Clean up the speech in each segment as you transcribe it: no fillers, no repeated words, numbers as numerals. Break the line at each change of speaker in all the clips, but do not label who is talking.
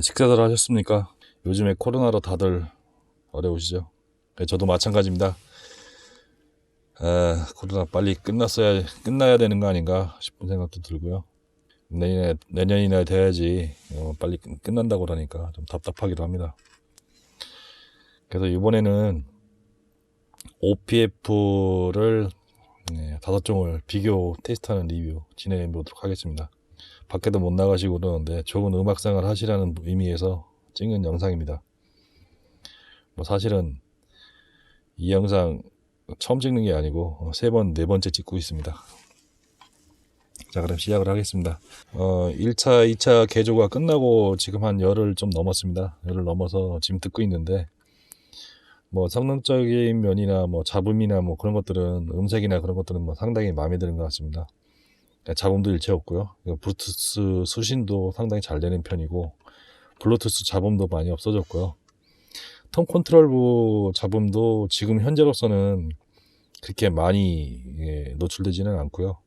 식사들 하셨습니까? 요즘에 코로나로 다들 어려우시죠? 네, 저도 마찬가지입니다. 코로나 빨리 끝나야 되는 거 아닌가 싶은 생각도 들고요. 내년이나 돼야지 빨리 끝난다고 그러니까 좀 답답하기도 합니다. 그래서 이번에는 OPF를 5종을 비교 테스트하는 리뷰 진행해 보도록 하겠습니다. 밖에도 못 나가시고 그러는데 좋은 음악생활 하시라는 의미에서 찍은 영상입니다. 사실은 이 영상 처음 찍는 게 아니고 3번, 4번째 찍고 있습니다. 자, 그럼 시작을 하겠습니다. 1차, 2차 개조가 끝나고 지금 한 열흘 좀 넘었습니다. 열흘 넘어서 지금 듣고 있는데 성능적인 면이나 잡음이나 그런 것들은 음색이나 그런 것들은 상당히 마음에 드는 것 같습니다. 잡음도 일체 없고요. 블루투스 수신도 상당히 잘 되는 편이고 블루투스 잡음도 많이 없어졌고요. 톤 컨트롤부 잡음도 지금 현재로서는 그렇게 많이 노출되지는 않고요.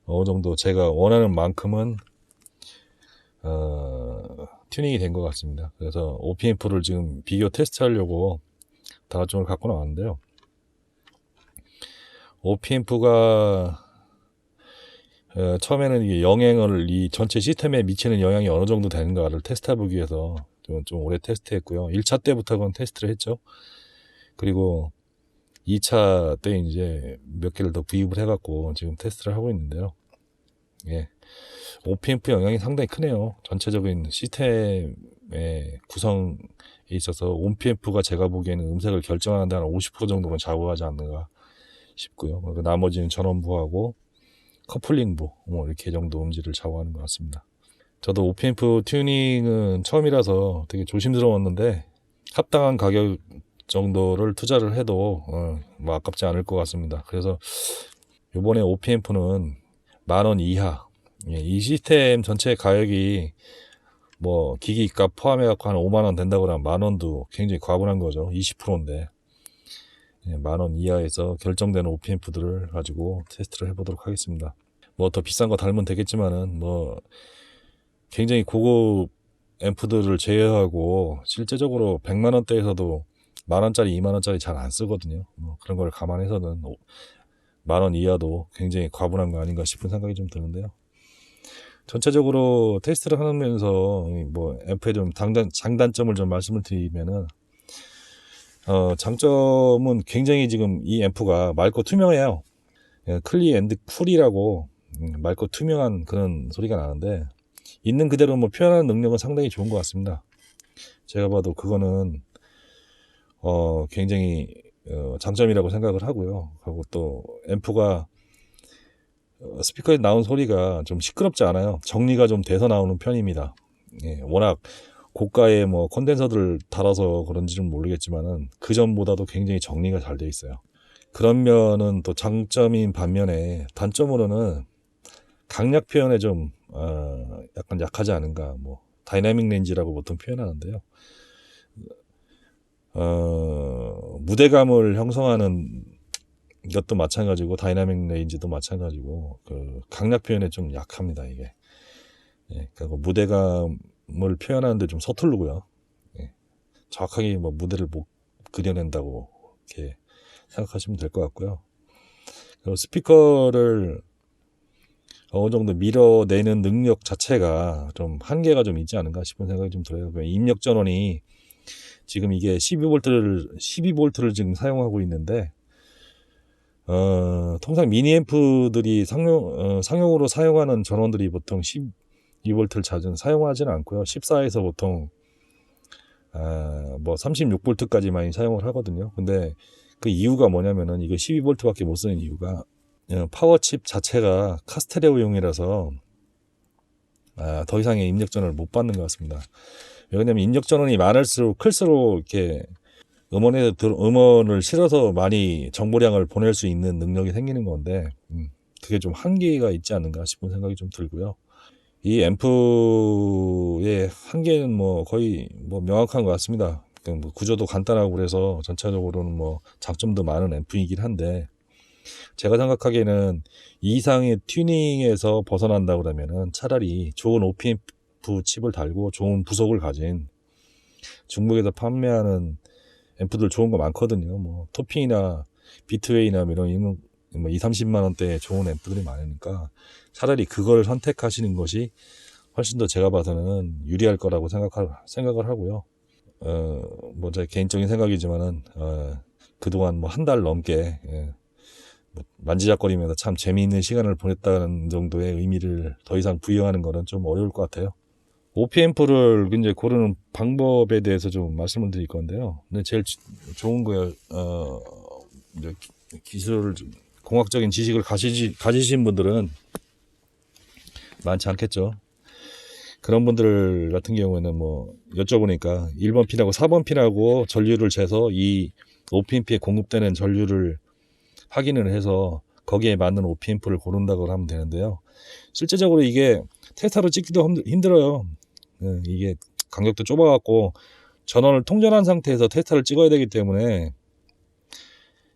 어느 정도 제가 원하는 만큼은 튜닝이 된 것 같습니다. 그래서 OPMP를 지금 비교 테스트하려고 다각종을 갖고 나왔는데요. OPMP가 처음에는 이게 영향을 이 전체 시스템에 미치는 영향이 어느 정도 되는가를 테스트해보기 위해서 좀 오래 테스트했고요. 1차 때부터 그건 테스트를 했죠. 그리고 2차 때 이제 몇 개를 더 구입을 해갖고 지금 테스트를 하고 있는데요. OPMP 영향이 상당히 크네요. 전체적인 시스템의 구성에 있어서 OPMP가 제가 보기에는 음색을 결정하는 데 한 50% 정도는 좌우하지 않는가 싶고요. 나머지는 전원부하고 커플링부 이렇게 정도 음질을 좌우하는 것 같습니다. 저도 OPMP 튜닝은 처음이라서 되게 조심스러웠는데 합당한 가격 정도를 투자를 해도 아깝지 않을 것 같습니다. 그래서 이번에 OPMP는 10,000원 이하, 이 시스템 전체 가격이 기기값 포함해갖고 한 50,000원 된다고 하면 10,000원도 굉장히 과분한 거죠. 20%인데 10,000원 이하에서 결정되는 OPMP들을 가지고 테스트를 해보도록 하겠습니다. 더 비싼 거 달면 되겠지만은 굉장히 고급 앰프들을 제외하고 실제적으로 100만원대에서도 10,000원짜리, 20,000원짜리 잘 안 쓰거든요. 그런 걸 감안해서는 10,000원 이하도 굉장히 과분한 거 아닌가 싶은 생각이 좀 드는데요. 전체적으로 테스트를 하면서 앰프의 좀 장단점을 좀 말씀을 드리면은 장점은 굉장히 지금 이 앰프가 맑고 투명해요. 클리 앤드 쿨이라고 맑고 투명한 그런 소리가 나는데 있는 그대로 표현하는 능력은 상당히 좋은 것 같습니다. 제가 봐도 그거는 굉장히 장점이라고 생각을 하고요. 그리고 또 앰프가 스피커에 나온 소리가 좀 시끄럽지 않아요. 정리가 좀 돼서 나오는 편입니다. 워낙 고가의 콘덴서들을 달아서 그런지는 모르겠지만은 그 전보다도 굉장히 정리가 잘 돼 있어요. 그런 면은 또 장점인 반면에 단점으로는 강약 표현에 좀 약간 약하지 않은가. 다이나믹 렌지라고 보통 표현하는데요. 무대감을 형성하는 이것도 마찬가지고 다이나믹 렌지도 마찬가지고 강약 표현에 좀 약합니다. 이게. 그리고 무대감을 표현하는데 좀 서툴르고요. 정확하게 무대를 못 그려낸다고 이렇게 생각하시면 될 것 같고요. 그리고 스피커를 어느 정도 밀어내는 능력 자체가 좀 한계가 좀 있지 않은가 싶은 생각이 좀 들어요. 입력 전원이 지금 이게 12V를 지금 사용하고 있는데 통상 미니 앰프들이 상용으로 사용하는 전원들이 보통 12V를 자주 사용하지는 않고요. 14에서 보통 36V까지 많이 사용을 하거든요. 근데 그 이유가 뭐냐면은 이거 12V밖에 못 쓰는 이유가 파워칩 자체가 카스테레오용이라서 더 이상의 입력 전원을 못 받는 것 같습니다. 왜냐면 입력 전원이 많을수록 클수록 이렇게 음원을 실어서 많이 정보량을 보낼 수 있는 능력이 생기는 건데 그게 좀 한계가 있지 않는가 싶은 생각이 좀 들고요. 이 앰프의 한계는 거의 명확한 것 같습니다. 구조도 간단하고 그래서 전체적으로는 장점도 많은 앰프이긴 한데 제가 생각하기에는 이 이상의 튜닝에서 벗어난다 그러면은 차라리 좋은 앰프 칩을 달고 좋은 부속을 가진 중국에서 판매하는 앰프들 좋은 거 많거든요. 뭐 토핑이나 비트웨이나 이런 뭐 2, 30만 원대 좋은 앰프들이 많으니까 차라리 그걸 선택하시는 것이 훨씬 더 제가 봐서는 유리할 거라고 생각을 하고요. 뭐 제 개인적인 생각이지만은 그동안 뭐 한 달 넘게 뭐 만지작거리면서 참 재미있는 시간을 보냈다는 정도의 의미를 더 이상 부여하는 거는 좀 어려울 것 같아요. OP앰프를 이제 고르는 방법에 대해서 좀 말씀을 드릴 건데요. 근데 제일 좋은 거예요. 이제 기술, 공학적인 지식을 가지신 분들은 많지 않겠죠. 그런 분들 같은 경우에는 뭐 여쭤보니까 1번 핀하고 4번 핀하고 전류를 재서 이 OP앰프에 공급되는 전류를 확인을 해서 거기에 맞는 OP앰프를 고른다고 하면 되는데요. 실제적으로 이게 테스터로 찍기도 힘들어요. 이게 간격도 좁아갖고 전원을 통전한 상태에서 테스터를 찍어야 되기 때문에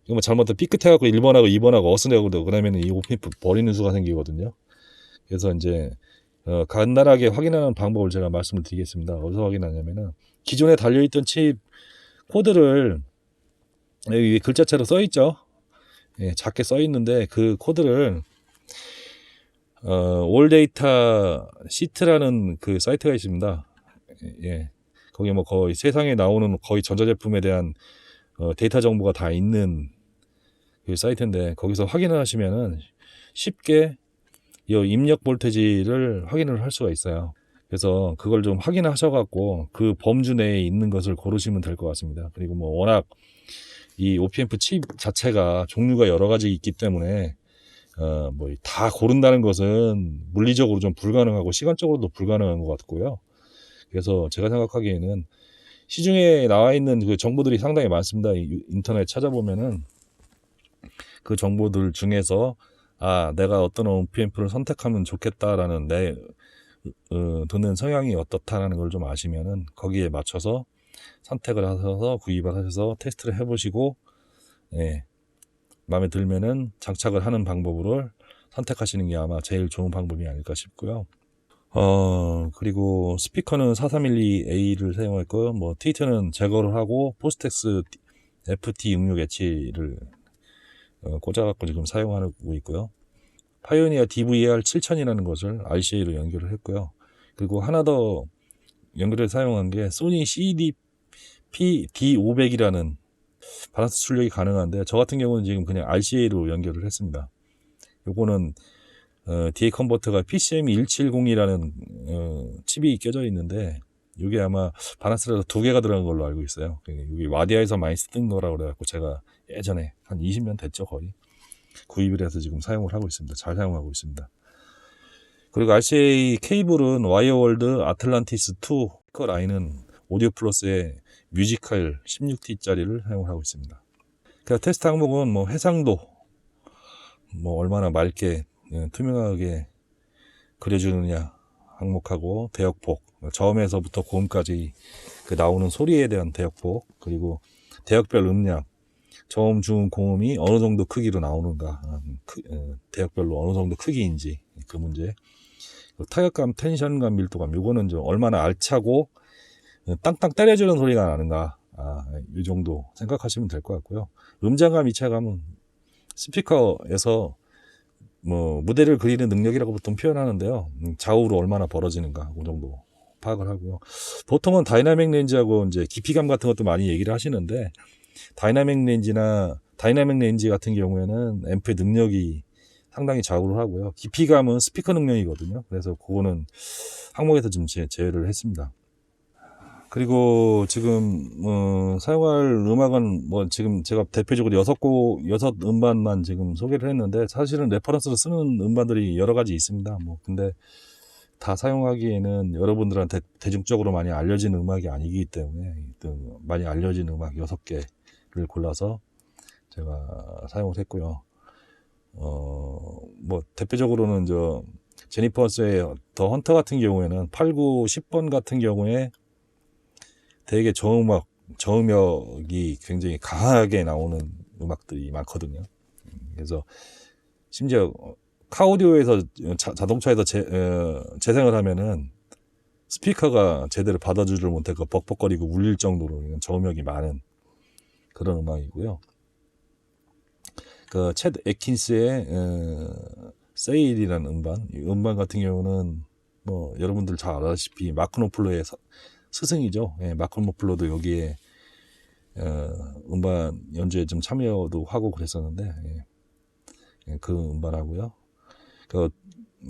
이거 뭐 잘못하면 삐끗해갖고 1번하고 2번하고 어스내고 그러면 이 OP앰프 버리는 수가 생기거든요. 그래서 이제 간단하게 확인하는 방법을 제가 말씀을 드리겠습니다. 어디서 확인하냐면은 기존에 달려있던 칩 코드를 여기 위에 글자체로 써있죠. 예, 작게 써있는데 그 코드를 올데이터 시트라는 그 사이트가 있습니다. 예, 거기 뭐 거의 세상에 나오는 거의 전자제품에 대한 데이터 정보가 다 있는 그 사이트인데 거기서 확인을 하시면은 쉽게 이 입력 볼테지를 확인을 할 수가 있어요. 그래서 그걸 좀 확인하셔갖고 그 범주 내에 있는 것을 고르시면 될 것 같습니다. 그리고 뭐 워낙 이 OP앰프 칩 자체가 종류가 여러 가지 있기 때문에 뭐 다 고른다는 것은 물리적으로 좀 불가능하고 시간적으로도 불가능한 것 같고요. 그래서 제가 생각하기에는 시중에 나와 있는 그 정보들이 상당히 많습니다. 인터넷 찾아보면은 그 정보들 중에서 내가 어떤 OP앰프를 선택하면 좋겠다라는 내 듣는 성향이 어떻다라는 걸 좀 아시면은 거기에 맞춰서 선택을 하셔서 구입을 하셔서 테스트를 해보시고 마음에 들면은 장착을 하는 방법으로 선택하시는 게 아마 제일 좋은 방법이 아닐까 싶고요. 그리고 스피커는 4312A를 사용했고요. 뭐 T2는 제거를 하고 포스텍스 FT 66H를 꽂아갖고 지금 사용하고 있고요. 파이오니어 DVR 7000이라는 것을 RCA로 연결을 했고요. 그리고 하나 더 연결해서 사용한 게 소니 CDP D500이라는 바란스 출력이 가능한데 저 같은 경우는 지금 그냥 RCA로 연결을 했습니다. 요거는 DA 컨버터가 PCM170이라는 칩이 껴져 있는데 이게 아마 바란스라도 2개가 들어간 걸로 알고 있어요. 여기 와디아에서 많이 쓰던 거라고 그래갖고 제가 예전에 한 20년 됐죠 거의 구입을 해서 지금 사용을 하고 있습니다. 잘 사용하고 있습니다. 그리고 RCA 케이블은 와이어월드 아틀란티스 2 스피커 라인은 오디오 플러스의 뮤지컬 16T짜리를 사용을 하고 있습니다. 그러니까 테스트 항목은 뭐 해상도, 뭐 얼마나 맑게 투명하게 그려주느냐 항목하고 대역폭, 저음에서부터 고음까지 그 나오는 소리에 대한 대역폭, 그리고 대역별 음량, 저음, 중음, 고음이 어느 정도 크기로 나오는가, 대역별로 어느 정도 크기인지 그 문제, 타격감, 텐션감, 밀도감, 요거는 좀 얼마나 알차고 땅땅 때려주는 소리가 나는가, 이 정도 생각하시면 될 것 같고요. 음장감, 이차감은 스피커에서 뭐 무대를 그리는 능력이라고 보통 표현하는데요. 좌우로 얼마나 벌어지는가, 그 정도 파악을 하고요. 보통은 다이나믹 렌즈하고 이제 깊이감 같은 것도 많이 얘기를 하시는데 다이나믹 렌즈 같은 경우에는 앰프의 능력이 상당히 좌우를 하고요. 깊이감은 스피커 능력이거든요. 그래서 그거는 항목에서 좀 제외를 했습니다. 그리고 지금 사용할 음악은 뭐 지금 제가 대표적으로 6 음반만 지금 소개를 했는데 사실은 레퍼런스로 쓰는 음반들이 여러 가지 있습니다. 뭐 근데 다 사용하기에는 여러분들한테 대중적으로 많이 알려진 음악이 아니기 때문에 많이 알려진 음악 6개를 골라서 제가 사용을 했고요. 뭐 대표적으로는 제니퍼스의 더 헌터 같은 경우에는 8, 9, 10번 같은 경우에 되게 저음역이 굉장히 강하게 나오는 음악들이 많거든요. 그래서 심지어 카오디오에서 자동차에서 재생을 하면은 스피커가 제대로 받아주지를 못하고 벅벅거리고 울릴 정도로 저음역이 많은 그런 음악이고요. 그 챗 애킨스의 세일이라는 음반, 이 음반 같은 경우는 뭐 여러분들 잘 알다시피 마크 노플러의 스승이죠. 예, 마크 노플러도 여기에 음반 연주에 좀 참여도 하고 그랬었는데, 예, 그 음반하고요.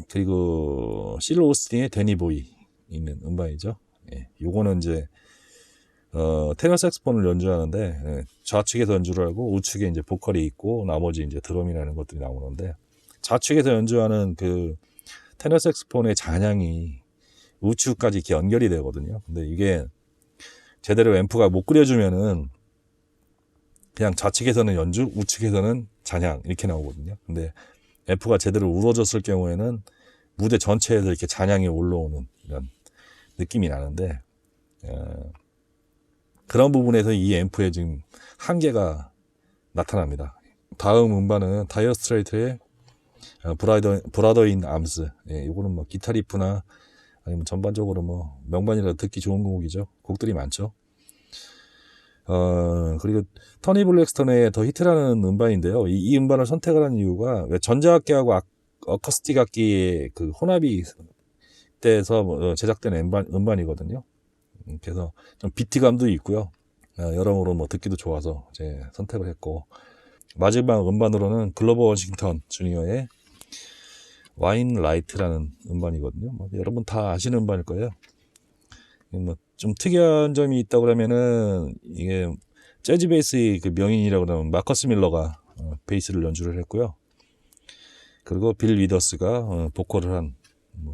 그리고 실 오스틴의 데니보이 있는 음반이죠. 예, 요거는 이제 테너 색스폰을 연주하는데, 예, 좌측에서 연주를 하고 우측에 이제 보컬이 있고 나머지 이제 드럼이라는 것들이 나오는데, 좌측에서 연주하는 그 테너 색스폰의 잔향이 우측까지 이렇게 연결이 되거든요. 근데 이게 제대로 앰프가 못 그려주면은 그냥 좌측에서는 연주, 우측에서는 잔향 이렇게 나오거든요. 근데 앰프가 제대로 우러졌을 경우에는 무대 전체에서 이렇게 잔향이 올라오는 이런 느낌이 나는데, 그런 부분에서 이 앰프의 지금 한계가 나타납니다. 다음 음반은 다이어 스트레이트의 브라더 인 암스. 예, 이거는 뭐 기타 리프나 아니면 전반적으로 뭐 명반이라 듣기 좋은 곡이죠. 곡들이 많죠. 그리고 터니 블랙스턴의 더 히트라는 음반인데요. 이 음반을 선택을 한 이유가 왜 전자악기하고 어쿠스틱 악기의 그 혼합이 때에서 제작된 음반이거든요. 그래서 좀 비트감도 있고요. 여러모로 뭐 듣기도 좋아서 이제 선택을 했고, 마지막 음반으로는 글로버 워싱턴 주니어의 와인 라이트라는 음반이거든요. 뭐 여러분 다 아시는 음반일 거예요. 뭐 좀 특이한 점이 있다고 그러면은 이게 재즈 베이스의 그 명인이라고 그러면 마커스 밀러가 베이스를 연주를 했고요. 그리고 빌 위더스가 보컬을 한 뭐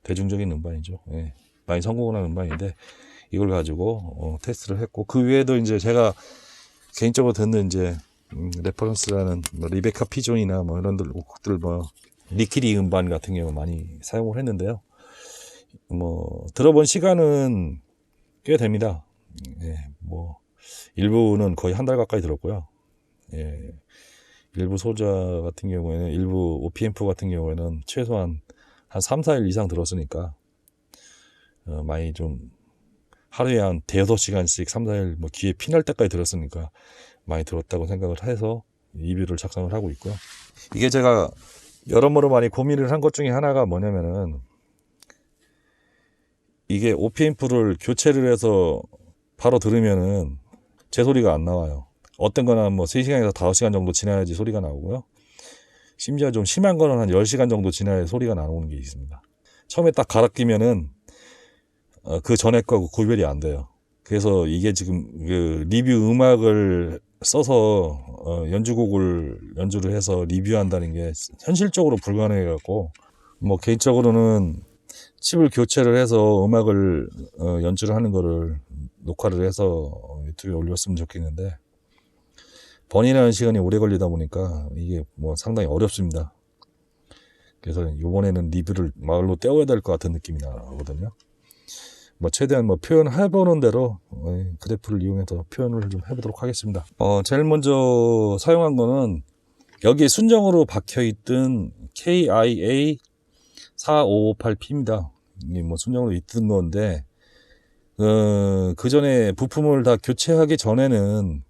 대중적인 음반이죠. 예, 많이 성공을 한 음반인데 이걸 가지고 테스트를 했고, 그 외에도 이제 제가 개인적으로 듣는 이제 레퍼런스라는 뭐 리베카 피존이나 뭐 이런 곡들, 뭐 리키리 음반 같은 경우 많이 사용을 했는데요. 뭐 들어본 시간은 꽤 됩니다. 예, 뭐 일부는 거의 한 달 가까이 들었고요. 예, 일부 소자 같은 경우에는, 일부 OPMF 같은 경우에는 최소한 한 3, 4일 이상 들었으니까 많이 좀 하루에 한 대여섯 시간씩 3, 4일 뭐 귀에 피날 때까지 들었으니까 많이 들었다고 생각을 해서 리뷰를 작성을 하고 있고요. 이게 제가 여러모로 많이 고민을 한 것 중에 하나가 뭐냐면은, 이게 OPMF를 교체를 해서 바로 들으면은 제 소리가 안 나와요. 어떤 거는 뭐 3시간에서 5시간 정도 지나야지 소리가 나오고요. 심지어 좀 심한 거는 한 10시간 정도 지나야 소리가 나오는 게 있습니다. 처음에 딱 갈아 끼면은 그 전에 거하고 구별이 안 돼요. 그래서 이게 지금 그 리뷰 음악을 써서 연주곡을 연주를 해서 리뷰한다는 게 현실적으로 불가능해 갖고, 뭐 개인적으로는 칩을 교체를 해서 음악을 연주를 하는 거를 녹화를 해서 유튜브에 올렸으면 좋겠는데, 번이라는 시간이 오래 걸리다 보니까 이게 뭐 상당히 어렵습니다. 그래서 이번에는 리뷰를 마을로 떼어야 될 것 같은 느낌이 나거든요. 뭐 최대한 뭐 표현해보는 대로 그래프를 이용해서 표현을 좀 해보도록 하겠습니다. 제일 먼저 사용한 거는 여기에 순정으로 박혀있던 KIA 4558P입니다. 이게 뭐 순정으로 있던 건데, 그 전에 부품을 다 교체하기 전에는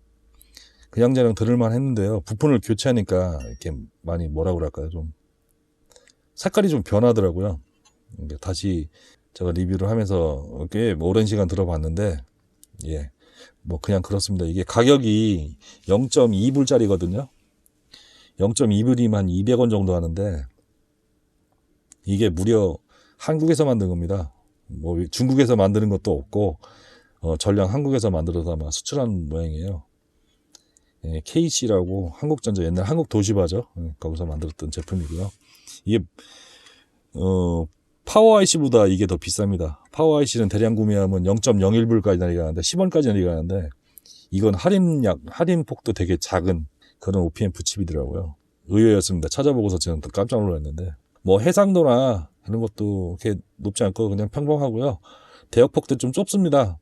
그냥저냥 들을만 했는데요. 부품을 교체하니까 이렇게 많이 뭐라고 그럴까요? 좀 색깔이 좀 변하더라고요. 다시 제가 리뷰를 하면서 꽤 오랜 시간 들어봤는데, 예, 뭐 그냥 그렇습니다. 이게 가격이 0.2불짜리거든요. 0.2불이면 200원 정도 하는데, 이게 무려 한국에서 만든 겁니다. 뭐 중국에서 만드는 것도 없고, 전량 한국에서 만들어서 아마 수출한 모양이에요. 예, KC라고 한국전자, 옛날 한국도시바죠. 거기서 만들었던 제품이고요. 이게 파워 IC보다 이게 더 비쌉니다. 파워 IC는 대량 구매하면 0.01불까지 내려가는데 10원까지 내려가는데, 이건 할인 폭도 되게 작은 그런 OPMF 칩이더라고요. 의외였습니다. 찾아보고서 저는 또 깜짝 놀랐는데, 뭐 해상도나 이런 것도 그렇게 높지 않고 그냥 평범하고요. 대역폭도 좀 좁습니다.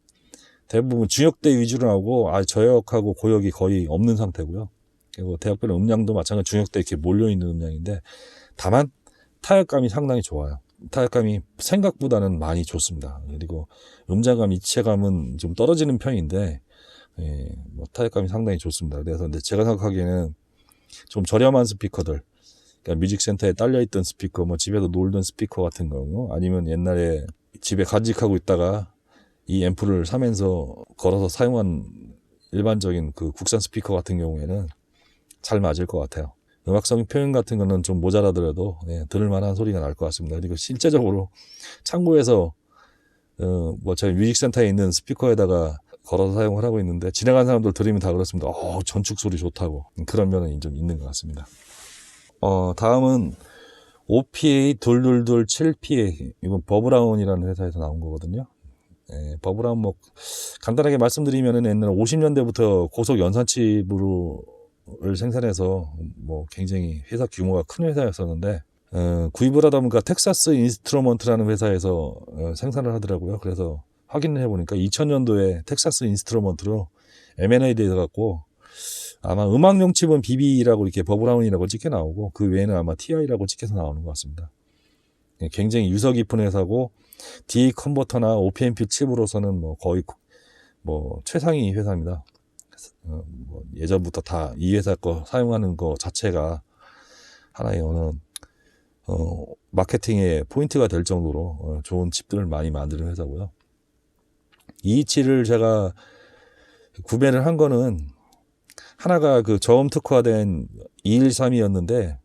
대부분 중역대 위주로 나오고 저역하고 고역이 거의 없는 상태고요. 그리고 대역별 음량도 마찬가지로 중역대 이렇게 몰려있는 음량인데, 다만 타격감이 상당히 좋아요. 타격감이 생각보다는 많이 좋습니다. 그리고 음자감, 입체감은 좀 떨어지는 편인데 뭐 타격감이 상당히 좋습니다. 그래서 근데 제가 생각하기에는 좀 저렴한 스피커들, 그러니까 뮤직센터에 딸려있던 스피커, 뭐 집에도 놀던 스피커 같은 경우, 아니면 옛날에 집에 간직하고 있다가 이 앰프를 사면서 걸어서 사용한 일반적인 그 국산 스피커 같은 경우에는 잘 맞을 것 같아요. 음악성 표현 같은 거는 좀 모자라더라도 들을 만한 소리가 날 것 같습니다. 그리고 실제적으로 창고에서 뭐 저희 뮤직센터에 있는 스피커에다가 걸어서 사용을 하고 있는데 지나간 사람들 들으면 다 그렇습니다. 전축 소리 좋다고. 그런 면은 좀 있는 것 같습니다. 다음은 OPA 222-7PA, 이건 버브라운이라는 회사에서 나온 거거든요. 버브라운 뭐 간단하게 말씀드리면은 옛날 50년대부터 고속 연산칩을 생산해서 뭐 굉장히 회사 규모가 큰 회사였었는데 구입을 하다 보니까 텍사스 인스트루먼트라는 회사에서 생산을 하더라고요. 그래서 확인을 해보니까 2000년도에 텍사스 인스트루먼트로 M&A 돼갖고 아마 음악용 칩은 BB라고 이렇게 버브라운이라고 찍혀 나오고 그 외에는 아마 TI라고 찍혀서 나오는 것 같습니다. 굉장히 유서 깊은 회사고 DA 컨버터나 OPMP 칩으로서는 뭐 거의 뭐 최상위 회사입니다. 뭐 예전부터 다 이 회사 거 사용하는 거 자체가 하나의 마케팅의 포인트가 될 정도로 좋은 칩들을 많이 만드는 회사고요. 이 칩을 제가 구매를 한 거는 하나가 그 저음 특화된 2132였는데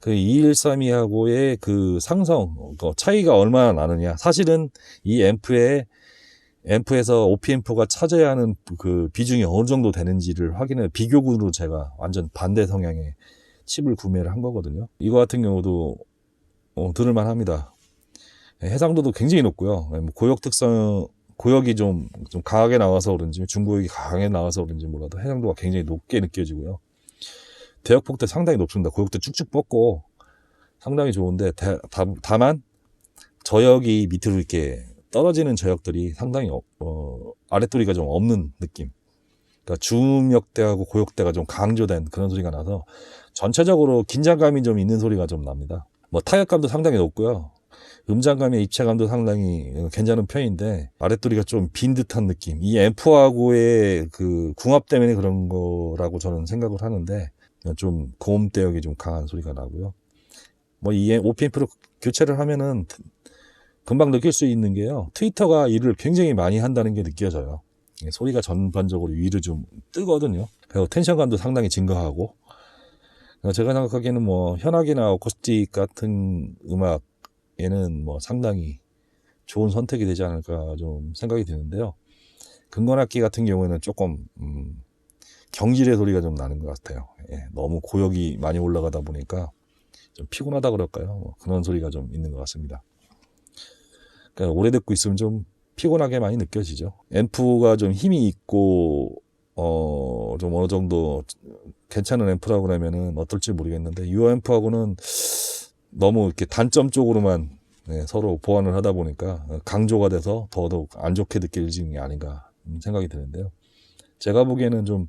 그 2132하고의 그 상성, 차이가 얼마나 나느냐. 사실은 이 앰프에서 OP앰프가 차져야 하는 그 비중이 어느 정도 되는지를 확인해 비교군으로 제가 완전 반대 성향의 칩을 구매를 한 거거든요. 이거 같은 경우도 들을만 합니다. 해상도도 굉장히 높고요. 고역이 좀 강하게 나와서 그런지, 중고역이 강하게 나와서 그런지 몰라도 해상도가 굉장히 높게 느껴지고요. 대역폭도 상당히 높습니다. 고역도 쭉쭉 뻗고 상당히 좋은데 다만 저역이 밑으로 이렇게 떨어지는 저역들이 상당히 아랫도리가 좀 없는 느낌. 그러니까 중음역대하고 고역대가 좀 강조된 그런 소리가 나서 전체적으로 긴장감이 좀 있는 소리가 좀 납니다. 뭐 타격감도 상당히 높고요. 음장감의 입체감도 상당히 괜찮은 편인데 아랫도리가 좀 빈 듯한 느낌. 이 앰프하고의 그 궁합 때문에 그런 거라고 저는 생각을 하는데 좀 고음대역이 좀 강한 소리가 나고요. 뭐 이 OP앰프로 교체를 하면은 금방 느낄 수 있는 게요. 트위터가 일을 굉장히 많이 한다는 게 느껴져요. 소리가 전반적으로 위로 좀 뜨거든요. 그리고 텐션감도 상당히 증가하고 제가 생각하기에는 뭐 현악이나 어쿠스틱 같은 음악에는 뭐 상당히 좋은 선택이 되지 않을까 좀 생각이 드는데요. 근건악기 같은 경우에는 조금 경질의 소리가 좀 나는 것 같아요. 너무 고역이 많이 올라가다 보니까 좀 피곤하다 그럴까요? 그런 소리가 좀 있는 것 같습니다. 그러니까 오래 듣고 있으면 좀 피곤하게 많이 느껴지죠. 앰프가 좀 힘이 있고 좀 어느 정도 괜찮은 앰프라고 그러면은 어떨지 모르겠는데 이 앰프하고는 너무 이렇게 단점 쪽으로만 서로 보완을 하다 보니까 강조가 돼서 더더욱 안 좋게 느껴지는 게 아닌가 생각이 드는데요. 제가 보기에는 좀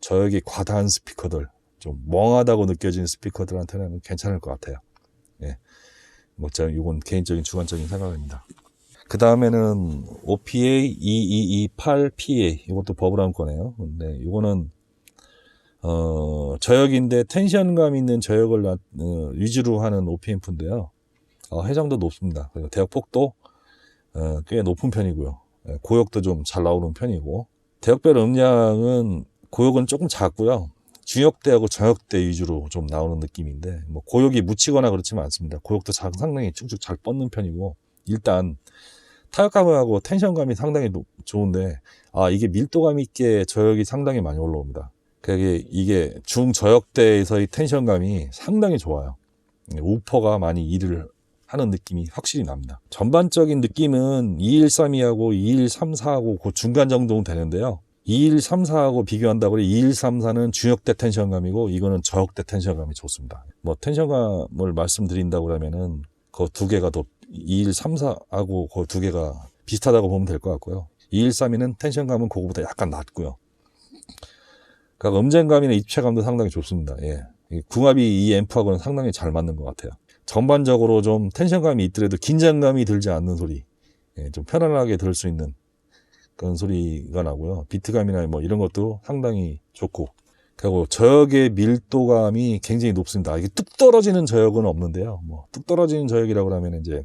저역이 과다한 스피커들, 좀 멍하다고 느껴지는 스피커들한테는 괜찮을 것 같아요. 뭐 제가 이건 개인적인 주관적인 생각입니다. 그 다음에는 OPA 2228PA, 이것도 버브라운 거네요. 근데 이거는 저역인데 텐션감 있는 저역을 위주로 하는 OP앰프인데요. 해상도 높습니다. 그리고 대역폭도 꽤 높은 편이고요. 고역도 좀 잘 나오는 편이고 대역별 음량은 고역은 조금 작고요. 중역대하고 저역대 위주로 좀 나오는 느낌인데 뭐 고역이 묻히거나 그렇지는 않습니다. 고역도 상당히 쭉쭉 잘 뻗는 편이고 일단 타격감하고 텐션감이 상당히 좋은데 이게 밀도감 있게 저역이 상당히 많이 올라옵니다. 이게 중저역대에서의 텐션감이 상당히 좋아요. 우퍼가 많이 일을 하는 느낌이 확실히 납니다. 전반적인 느낌은 2132하고 2134하고 그 중간 정도는 되는데요. 2134하고 비교한다고 해도 2134는 중역대 텐션감이고 이거는 저역대 텐션감이 좋습니다. 뭐 텐션감을 말씀드린다고 그러면은 그 두 개가 더 2134하고 그 두 개가 비슷하다고 보면 될 것 같고요. 2132는 텐션감은 그거보다 약간 낮고요. 그러니까 음정감이나 입체감도 상당히 좋습니다. 궁합이 이 앰프하고는 상당히 잘 맞는 것 같아요. 전반적으로 좀 텐션감이 있더라도 긴장감이 들지 않는 소리, 예, 좀 편안하게 들을 수 있는 그런 소리가 나고요. 비트감이나 뭐 이런 것도 상당히 좋고, 그리고 저역의 밀도감이 굉장히 높습니다. 이게 뚝 떨어지는 저역은 없는데요. 뭐 뚝 떨어지는 저역이라고 하면 이제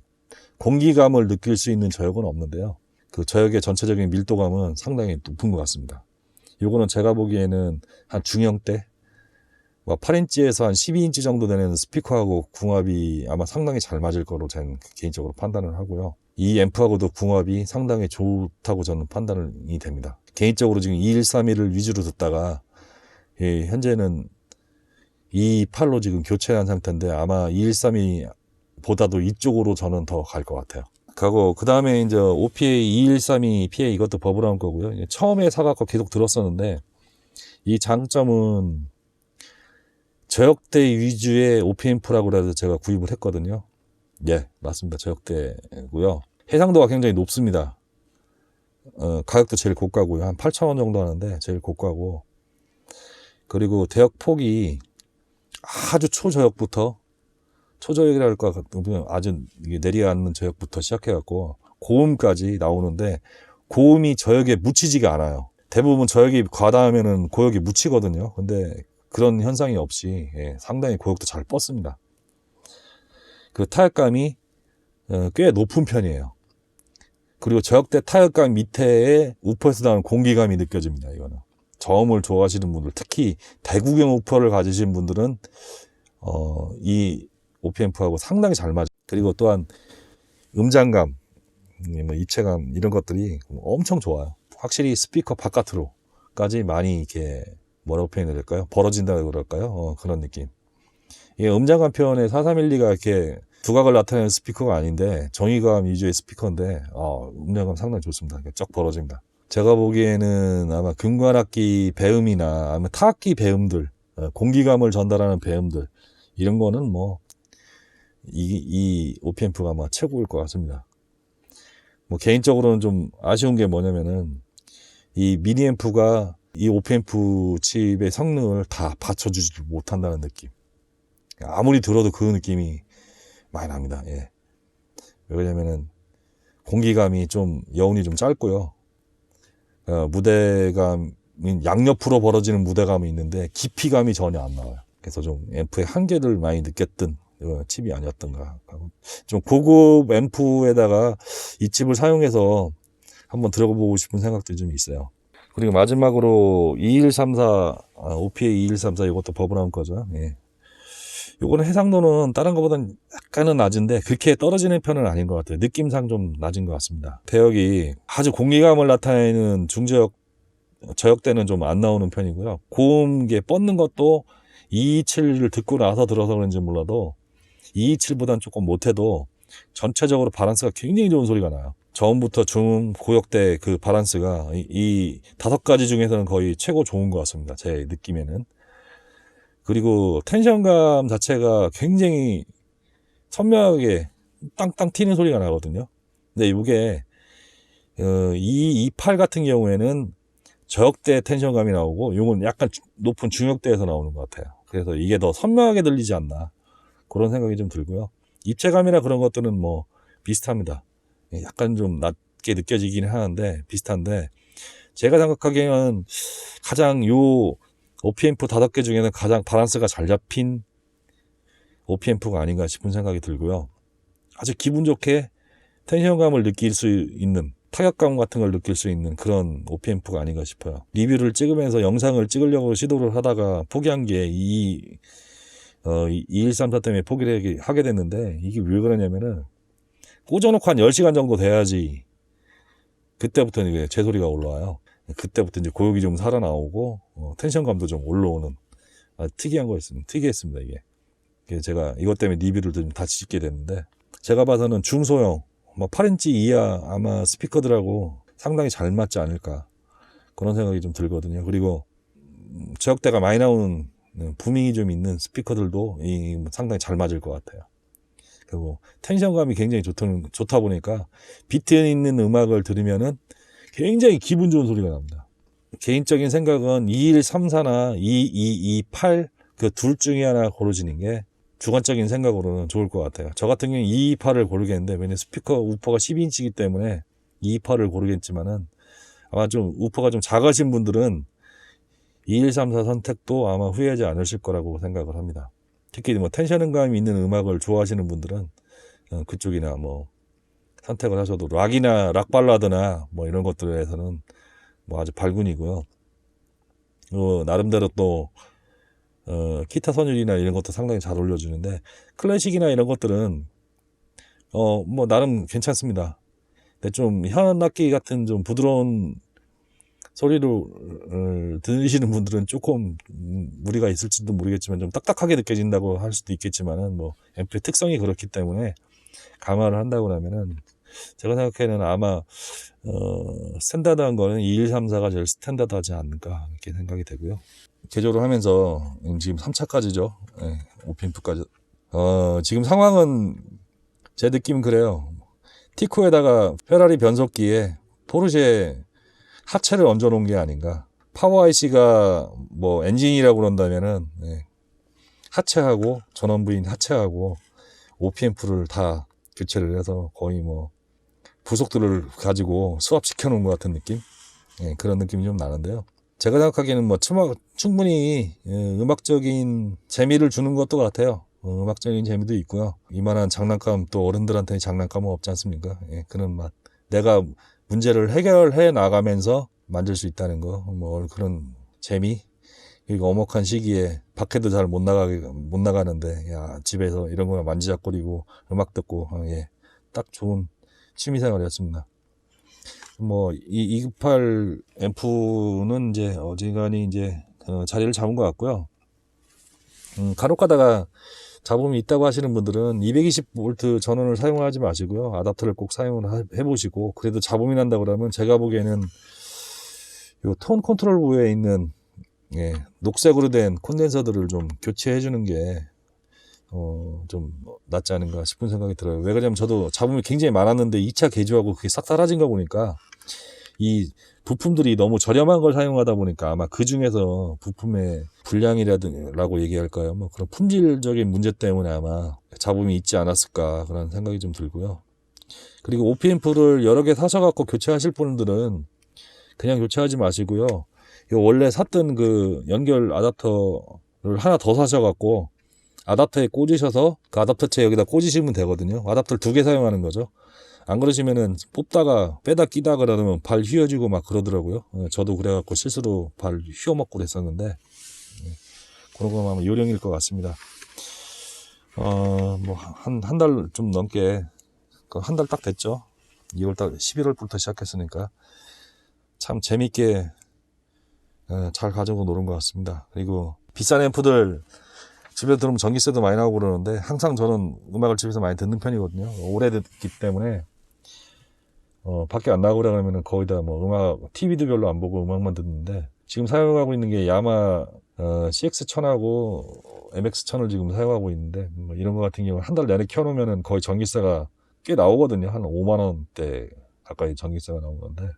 공기감을 느낄 수 있는 저역은 없는데요. 그 저역의 전체적인 밀도감은 상당히 높은 것 같습니다. 요거는 제가 보기에는 한 중형대, 뭐 8인치에서 한 12인치 정도 되는 스피커하고 궁합이 아마 상당히 잘 맞을 거로 저는 개인적으로 판단을 하고요. 이 앰프하고도 궁합이 상당히 좋다고 저는 판단이 됩니다. 개인적으로 지금 2131을 위주로 듣다가, 예, 현재는 228로 지금 교체한 상태인데 아마 2132 보다도 이쪽으로 저는 더 갈 것 같아요. 그리고 그 다음에 이제 OPA 2132 PA 이것도 버블하운 거고요. 처음에 사갖고 계속 들었었는데, 이 장점은 저역대 위주의 OP앰프라고 해서 제가 구입을 했거든요. 예, 맞습니다. 저역대고요. 해상도가 굉장히 높습니다. 가격도 제일 고가고요. 한 8,000원 정도 하는데 제일 고가고, 그리고 대역 폭이 아주 초저역부터, 초저역이라 할까, 아주 내려앉는 저역부터 시작해갖고 고음까지 나오는데, 고음이 저역에 묻히지가 않아요. 대부분 저역이 과다하면은 고역이 묻히거든요. 근데 그런 현상이 없이, 예, 상당히 고역도 잘 뻗습니다. 그 타격감이 꽤 높은 편이에요. 그리고 저역대 타격감 밑에에 우퍼에서 나오는 공기감이 느껴집니다. 이거는 저음을 좋아하시는 분들, 특히 대구경 우퍼를 가지신 분들은 이 OP앰프하고 상당히 잘 맞아요. 그리고 또한 음장감, 뭐 입체감 이런 것들이 엄청 좋아요. 확실히 스피커 바깥으로까지 많이 이렇게 뭐라고 표현해야 될까요? 벌어진다고 그럴까요? 그런 느낌. 이게 음장감 표현에 4312가 이렇게 두각을 나타내는 스피커가 아닌데 정의감 위주의 스피커인데, 음장감 상당히 좋습니다. 쩍 벌어집니다. 제가 보기에는 아마 금관악기 배음이나 아니면 타악기 배음들, 공기감을 전달하는 배음들, 이런 거는 뭐 이 OP앰프가 아마 최고일 것 같습니다. 뭐 개인적으로는 좀 아쉬운 게 뭐냐면은 이 미니앰프가 이 OP앰프 칩의 성능을 다 받쳐주지 못한다는 느낌. 아무리 들어도 그 느낌이 많이 납니다. 예. 왜냐면은 공기감이 좀 여운이 좀 짧고요. 무대감, 양옆으로 벌어지는 무대감이 있는데 깊이감이 전혀 안 나와요. 그래서 좀 앰프의 한계를 많이 느꼈던 칩이 아니었던가 하고, 좀 고급 앰프에다가 이 칩을 사용해서 한번 들어보고 싶은 생각도 좀 있어요. 그리고 마지막으로 2134, OPA 2134 이것도 버블하운 거죠. 예. 요거는 해상도는 다른 것보다는 약간은 낮은데 그렇게 떨어지는 편은 아닌 것 같아요. 느낌상 좀 낮은 것 같습니다. 대역이 아주 공기감을 나타내는 중저역, 저역대는 좀 안 나오는 편이고요. 고음게 뻗는 것도 227을 듣고 나서 들어서 그런지 몰라도 227보다는 조금 못해도 전체적으로 바란스가 굉장히 좋은 소리가 나요. 저음부터 중, 고역대 그 바란스가 이 5가지 중에서는 거의 최고 좋은 것 같습니다. 제 느낌에는. 그리고 텐션감 자체가 굉장히 선명하게 땅땅 튀는 소리가 나거든요. 근데 이게 228 같은 경우에는 저역대 텐션감이 나오고, 이건 약간 높은 중역대에서 나오는 것 같아요. 그래서 이게 더 선명하게 들리지 않나, 그런 생각이 좀 들고요. 입체감이나 그런 것들은 뭐 비슷합니다. 약간 좀 낮게 느껴지긴 하는데 비슷한데, 제가 생각하기에는 가장 요 OP앰프 5개 중에는 가장 바란스가 잘 잡힌 OP앰프가 아닌가 싶은 생각이 들고요. 아주 기분 좋게 텐션감을 느낄 수 있는, 타격감 같은 걸 느낄 수 있는 그런 OP앰프가 아닌가 싶어요. 리뷰를 찍으면서 영상을 찍으려고 시도를 하다가 포기한 게 2134 때문에 포기를 하게 됐는데, 이게 왜 그러냐면은 꽂아놓고 한 10시간 정도 돼야지 그때부터 이제 제 소리가 올라와요. 그때부터 이제 고역이 좀 살아나오고 텐션감도 좀 올라오는 특이한 거였습니다. 특이했습니다, 이게. 그래서 제가 이것 때문에 리뷰를 좀 다시 찍게 됐는데, 제가 봐서는 중소형, 뭐 8인치 이하 아마 스피커들하고 상당히 잘 맞지 않을까, 그런 생각이 좀 들거든요. 그리고 저역대가 많이 나오는 부밍이 좀 있는 스피커들도 상당히 잘 맞을 것 같아요. 그리고 텐션감이 굉장히 좋다 보니까 비트 있는 음악을 들으면은 굉장히 기분 좋은 소리가 납니다. 개인적인 생각은 2134나 2228 그 둘 중에 하나 고르시는 게 주관적인 생각으로는 좋을 것 같아요. 저 같은 경우는 228을 고르겠는데, 왜냐면 스피커 우퍼가 12인치이기 때문에 228을 고르겠지만은, 아마 좀 우퍼가 좀 작으신 분들은 2134 선택도 아마 후회하지 않으실 거라고 생각을 합니다. 특히 뭐 텐션감이 있는 음악을 좋아하시는 분들은 그쪽이나 뭐 선택을 하셔도, 락이나 락 발라드나 뭐 이런 것들에서는 뭐 아주 발군이고요. 나름대로 또 기타 선율이나 이런 것도 상당히 잘 올려주는데, 클래식이나 이런 것들은 뭐 나름 괜찮습니다. 근데 좀 현악기 같은 좀 부드러운 소리를 들으시는 분들은 조금 무리가 있을지도 모르겠지만, 좀 딱딱하게 느껴진다고 할 수도 있겠지만은, 뭐 앰플의 특성이 그렇기 때문에 감안을 한다고 하면은, 제가 생각에는 아마 스탠다드한 거는 2134가 제일 스탠다드하지 않을까 이렇게 생각이 되고요. 개조를 하면서 지금 3차까지죠. 네, 오핀프까지. 지금 상황은 제 느낌은 그래요. 티코에다가 페라리 변속기에 포르쉐 하체를 얹어 놓은 게 아닌가. 파워 IC가 뭐 엔진이라고 그런다면은, 하체하고 전원부인 하체하고 OPM프를 다 교체를 해서 거의 뭐 부속들을 가지고 수압시켜 놓은 것 같은 느낌? 그런 느낌이 좀 나는데요. 제가 생각하기에는 뭐 충분히 음악적인 재미를 주는 것도 같아요. 음악적인 재미도 있고요. 이만한 장난감, 또 어른들한테는 장난감은 없지 않습니까? 그런 맛. 내가 문제를 해결해 나가면서 만들 수 있다는 거, 뭐 그런 재미. 그리고 엄혹한 시기에 밖에도 잘 못 나가는데, 야, 집에서 이런 거 만지작거리고 음악 듣고, 딱 좋은 취미생활이었습니다. 뭐, 이 298 앰프는 이제 어지간히 이제 자리를 잡은 것 같고요. 간혹 가다가 잡음이 있다고 하시는 분들은 220V 전원을 사용하지 마시고요. 아답터를 꼭 사용을 해보시고, 그래도 잡음이 난다 그러면 제가 보기에는 요 톤 컨트롤 부에 있는 녹색으로 된 콘덴서들을 좀 교체해 주는 게 좀 낫지 않은가 싶은 생각이 들어요. 왜 그러냐면 저도 잡음이 굉장히 많았는데 2차 개조하고 그게 싹 사라진 거 보니까, 이 부품들이 너무 저렴한 걸 사용하다 보니까 아마 그 중에서 부품의 불량이라고 얘기할까요? 뭐 그런 품질적인 문제 때문에 아마 잡음이 있지 않았을까 그런 생각이 좀 들고요. 그리고 OP앰프를 여러 개 사셔갖고 교체하실 분들은 그냥 교체하지 마시고요. 요 원래 샀던 그 연결 아답터를 하나 더 사셔갖고 아답터에 꽂으셔서 그 아답터체 여기다 꽂으시면 되거든요. 아답터를 2개 사용하는 거죠. 안 그러시면은 뽑다가 빼다 끼다 그러면 발 휘어지고 막 그러더라고요. 저도 그래갖고 실수로 발 휘어먹고 그랬었는데, 그런 거 하면 요령일 것 같습니다. 뭐 한 달 좀 넘게, 한 달 딱 됐죠. 2월달 11월부터 시작했으니까 참 재밌게 잘 가지고 노는 것 같습니다. 그리고 비싼 앰프들 집에 들으면 전기세도 많이 나오고 그러는데, 항상 저는 음악을 집에서 많이 듣는 편이거든요. 오래 듣기 때문에 밖에 안 나가고 그러면은 거의 다 뭐 음악, TV도 별로 안 보고 음악만 듣는데, 지금 사용하고 있는 게 야마 CX1000하고 MX1000을 지금 사용하고 있는데, 뭐 이런 거 같은 경우는 한 달 내내 켜놓으면은 거의 전기세가 꽤 나오거든요. 한 5만 원대 가까이 전기세가 나오는데,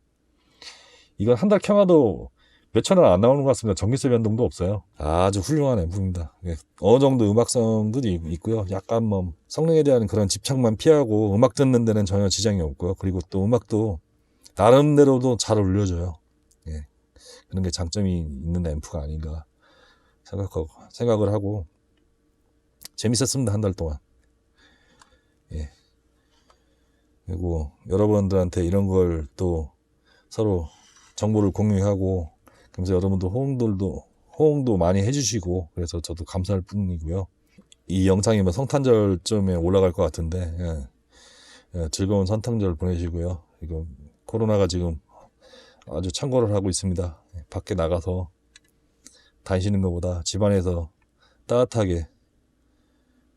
이건 한 달 켜놔도 몇천 원 안 나오는 것 같습니다. 전기세 변동도 없어요. 아주 훌륭한 앰프입니다. 어느 정도 음악성도 있고요. 약간 뭐 성능에 대한 그런 집착만 피하고 음악 듣는 데는 전혀 지장이 없고요. 그리고 또 음악도 나름대로도 잘 올려줘요. 그런 게 장점이 있는 앰프가 아닌가 생각을 하고 재밌었습니다. 한 달 동안. 그리고 여러분들한테 이런 걸 또 서로 정보를 공유하고, 그래서 여러분들 호응도 많이 해주시고, 그래서 저도 감사할 뿐이고요. 이 영상이 뭐 성탄절쯤에 올라갈 것 같은데, 즐거운 성탄절 보내시고요. 이거 코로나가 지금 아주 창궐을 하고 있습니다. 밖에 나가서 다니시는 것보다 집안에서 따뜻하게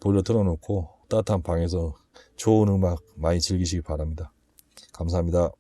보일러 틀어놓고 따뜻한 방에서 좋은 음악 많이 즐기시기 바랍니다. 감사합니다.